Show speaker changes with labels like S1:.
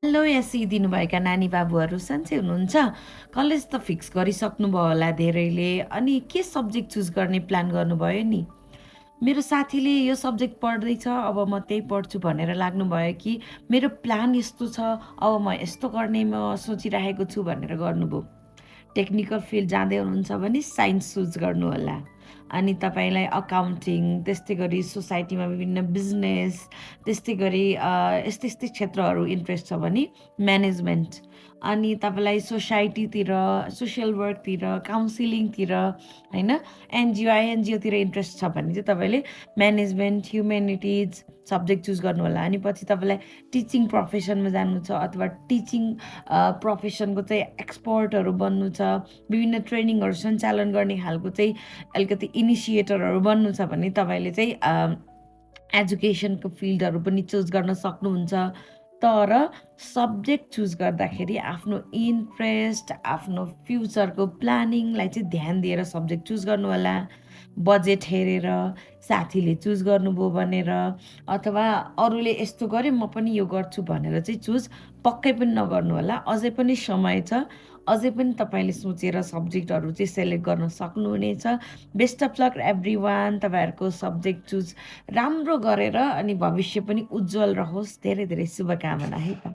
S1: Hello AC दिनुभएका नानी बाबुहरू सन्चै हुनुहुन्छ? कलेज त फिक्स गरिसक्नुभयो होला धेरैले। अनि के सब्जेक्ट चुज गर्ने प्लान गर्नुभयो नि? मेरो साथीले यो सब्जेक्ट पढ्दैछ, अब म त्यही पढ्छु भनेर लाग्नुभयो कि मेरो प्लान यस्तो छ, अब म यस्तो गर्ने म सोचिराखेको छु भनेर गर्नुभयो। टेक्निकल फिल्ड जाँदै हुनुहुन्छ भने साइन्स चुज गर्नुहोला। अनि तपाईँलाई अकाउन्टिङ, त्यस्तै गरी सोसाइटीमा विभिन्न बिजनेस, त्यस्तै गरी यस्तै यस्तै क्षेत्रहरू इन्ट्रेस्ट छ भने म्यानेजमेन्ट। अनि तपाईँलाई सोसाइटीतिर, सोसियल वर्कतिर, काउन्सिलिङतिर होइन, एनजिओ, आइएनजिओतिर इन्ट्रेस्ट छ भने चाहिँ तपाईँले म्यानेजमेन्ट, ह्युमेनिटिज सब्जेक्ट चुज गर्नुहोला। अनि पछि तपाईँलाई टिचिङ प्रोफेसनमा जानु छ अथवा टिचिङ प्रोफेसनको चाहिँ एक्सपर्टहरू बन्नु छ, विभिन्न ट्रेनिङहरू सञ्चालन गर्ने खालको चाहिँ अलिकति इनिसिएटरहरू बन्नु छ भने तपाईँले चाहिँ एजुकेसनको फिल्डहरू पनि चुज गर्न सक्नुहुन्छ। तर सब्जेक्ट चुज गर्दाखेरि आफ्नो इन्ट्रेस्ट, आफ्नो फ्युचरको प्लानिङलाई चाहिँ ध्यान दिएर सब्जेक्ट चुज गर्नु होला। बजेट हेरेर, साथीले चुज गर्नुभयो भनेर, अथवा अरूले यस्तो गरे म पनि यो गर्छु भनेर चाहिँ चुज पक्कै पनि नगर्नु होला। अझै पनि समय छ, अझै पनि तपाईँले सोचेर सब्जेक्टहरू चाहिँ सेलेक्ट गर्न सक्नुहुनेछ। Best of lock every one. तपाईँहरूको सब्जेक्ट चुज राम्रो गरेर अनि भविष्य पनि उज्जवल रहोस्। धेरै धेरै शुभकामना है त।